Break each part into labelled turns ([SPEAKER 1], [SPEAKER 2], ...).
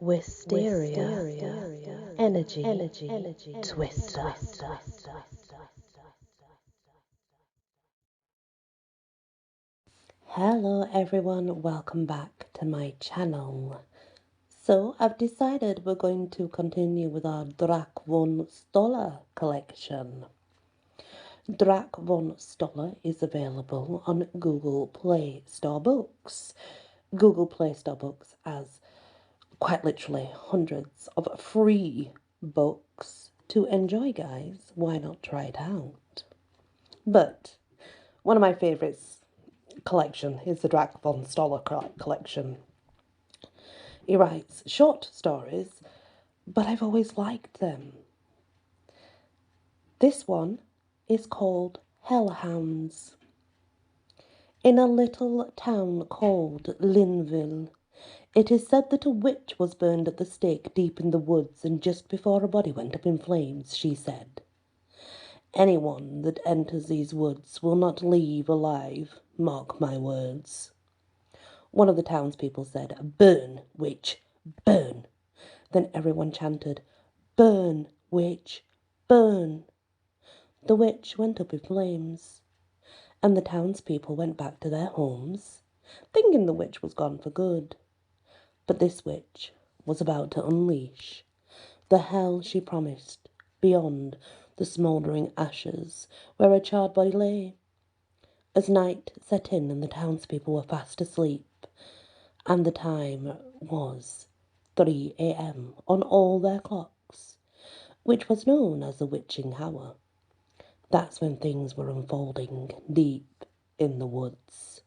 [SPEAKER 1] Wysteria, energy, twister. Hello everyone, welcome back to my channel. So I've decided we're going to continue with our Drac Von Stollor collection. Drac Von Stollor is available on Google Play Store Books. Google Play Store Books has quite literally hundreds of free books to enjoy, guys. Why not try it out? But one of my favourites collection is the Drac Von Stollor collection. He writes short stories, but I've always liked them. This one is called Hounds. In a little town called Linville, it is said that a witch was burned at the stake deep in the woods, and just before her body went up in flames, she said, "Anyone that enters these woods will not leave alive, mark my words." One of the townspeople said, "Burn, witch, burn." Then everyone chanted, "Burn, witch, burn." The witch went up in flames, and the townspeople went back to their homes, thinking the witch was gone for good. But this witch was about to unleash the hell she promised beyond the smouldering ashes where her charred body lay. As night set in and the townspeople were fast asleep, and the time was 3 a.m. on all their clocks, which was known as the witching hour, that's when things were unfolding deep in the woods.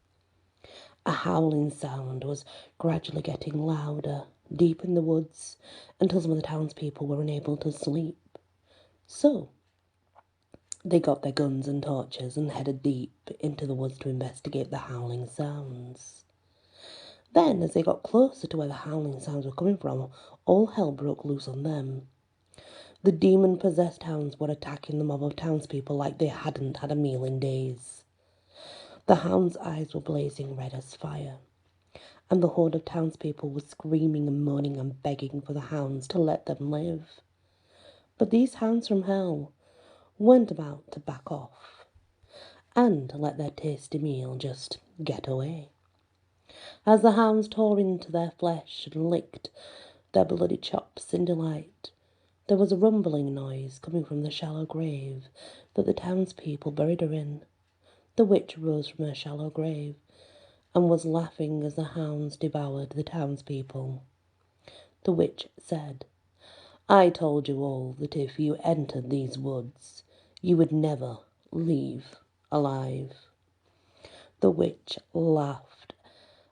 [SPEAKER 1] A howling sound was gradually getting louder deep in the woods until some of the townspeople were unable to sleep. So they got their guns and torches and headed deep into the woods to investigate the howling sounds. Then, as they got closer to where the howling sounds were coming from, all hell broke loose on them. The demon-possessed hounds were attacking the mob of townspeople like they hadn't had a meal in days. The hounds' eyes were blazing red as fire, and the horde of townspeople was screaming and moaning and begging for the hounds to let them live. But these hounds from hell weren't about to back off and let their tasty meal just get away. As the hounds tore into their flesh and licked their bloody chops in delight, there was a rumbling noise coming from the shallow grave that the townspeople buried her in. The witch rose from her shallow grave and was laughing as the hounds devoured the townspeople. The witch said, "I told you all that if you entered these woods, you would never leave alive." The witch laughed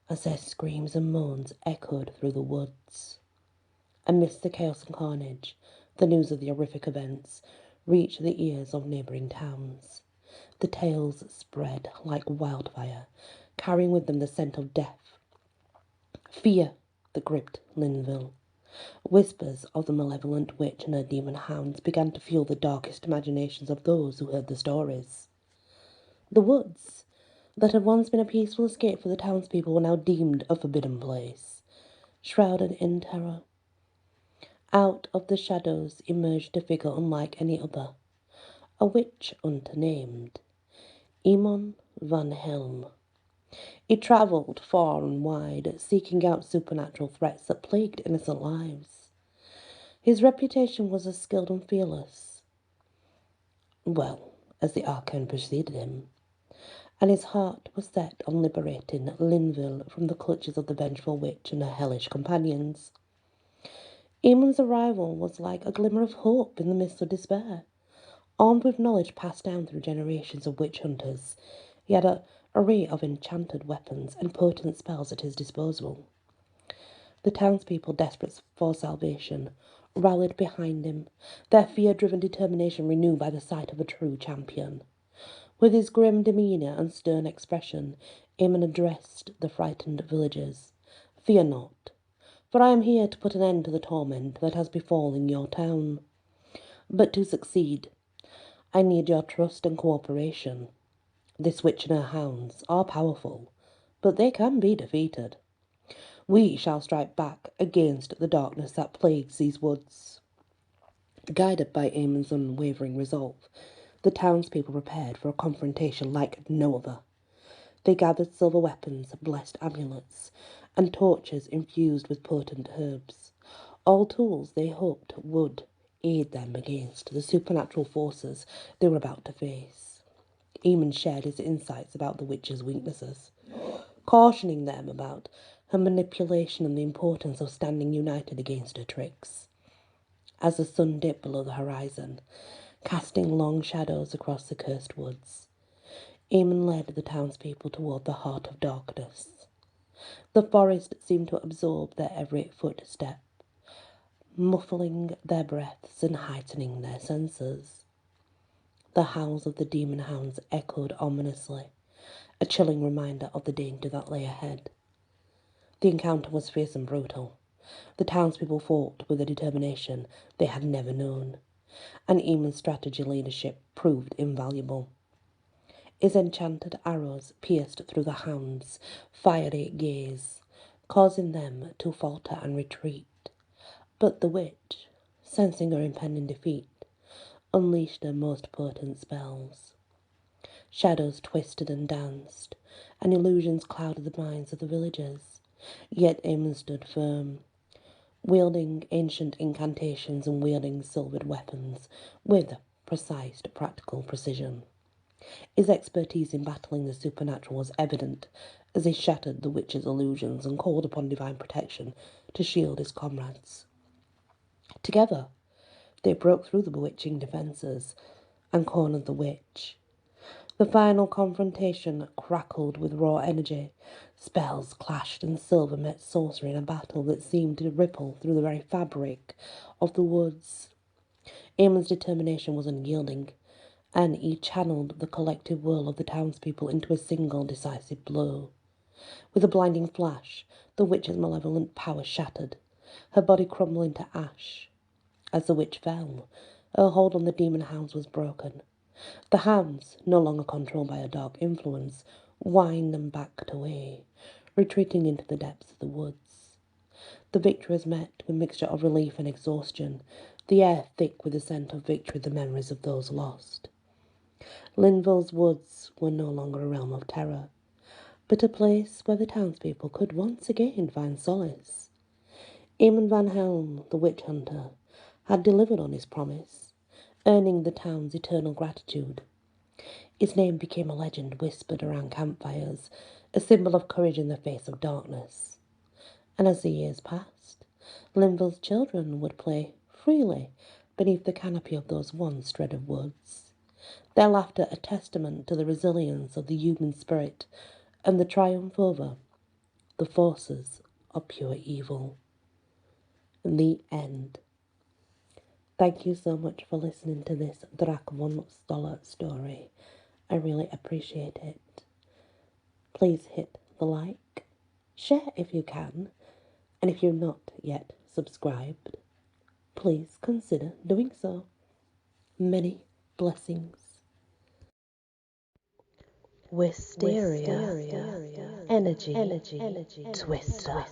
[SPEAKER 1] as their screams and moans echoed through the woods. Amidst the chaos and carnage, the news of the horrific events reached the ears of neighbouring towns. The tales spread like wildfire, carrying with them the scent of death. Fear that gripped Linville. Whispers of the malevolent witch and her demon hounds began to fuel the darkest imaginations of those who heard the stories. The woods, that had once been a peaceful escape for the townspeople, were now deemed a forbidden place, shrouded in terror. Out of the shadows emerged a figure unlike any other, a witch hunter named Iman van Helm. He travelled far and wide, seeking out supernatural threats that plagued innocent lives. His reputation was as skilled and fearless, well, as the arcane preceded him, and his heart was set on liberating Linville from the clutches of the vengeful witch and her hellish companions. Eamon's arrival was like a glimmer of hope in the midst of despair. Armed with knowledge passed down through generations of witch hunters, he had an array of enchanted weapons and potent spells at his disposal. The townspeople, desperate for salvation, rallied behind him, their fear-driven determination renewed by the sight of a true champion. With his grim demeanour and stern expression, Eamon addressed the frightened villagers. "Fear not, for I am here to put an end to the torment that has befallen your town. But to succeed, I need your trust and cooperation. This witch and her hounds are powerful, but they can be defeated. We shall strike back against the darkness that plagues these woods. Guided by Eamon's unwavering resolve, the townspeople prepared for a confrontation like no other. They gathered silver weapons, blessed amulets, and torches infused with potent herbs, all tools they hoped would aid them against the supernatural forces they were about to face. Eamon shared his insights about the witch's weaknesses, cautioning them about her manipulation and the importance of standing united against her tricks. As the sun dipped below the horizon, casting long shadows across the cursed woods, Eamon led the townspeople toward the heart of darkness. The forest seemed to absorb their every footstep, muffling their breaths and heightening their senses. The howls of the demon hounds echoed ominously, a chilling reminder of the danger that lay ahead. The encounter was fierce and brutal. The townspeople fought with a determination they had never known, and Eamon's strategy leadership proved invaluable. His enchanted arrows pierced through the hounds' fiery gaze, causing them to falter and retreat. But the witch, sensing her impending defeat, unleashed her most potent spells. Shadows twisted and danced, and illusions clouded the minds of the villagers. Yet Eamon stood firm, wielding ancient incantations and wielding silvered weapons with precise, practical precision. His expertise in battling the supernatural was evident as he shattered the witch's illusions and called upon divine protection to shield his comrades. Together, they broke through the bewitching defences and cornered the witch. The final confrontation crackled with raw energy. Spells clashed and silver met sorcery in a battle that seemed to ripple through the very fabric of the woods. Eamon's determination was unyielding, and he channeled the collective will of the townspeople into a single decisive blow. With a blinding flash, the witch's malevolent power shattered, her body crumbled into ash. As the witch fell, her hold on the demon hounds was broken. The hounds, no longer controlled by a dark influence, whined and backed away, retreating into the depths of the woods. The victory was met with a mixture of relief and exhaustion, the air thick with the scent of victory, the memories of those lost. Linville's woods were no longer a realm of terror, but a place where the townspeople could once again find solace. Eamon van Helm, the witch hunter, had delivered on his promise, earning the town's eternal gratitude. His name became a legend whispered around campfires, a symbol of courage in the face of darkness. And as the years passed, Linville's children would play freely beneath the canopy of those once dreaded woods, their laughter a testament to the resilience of the human spirit and the triumph over the forces of pure evil. The end. Thank you so much for listening to this Drac Von Stollor story. I really appreciate it. Please hit the like, share if you can, and if you're not yet subscribed, please consider doing so. Many blessings. Wysteria. Energy. Twister.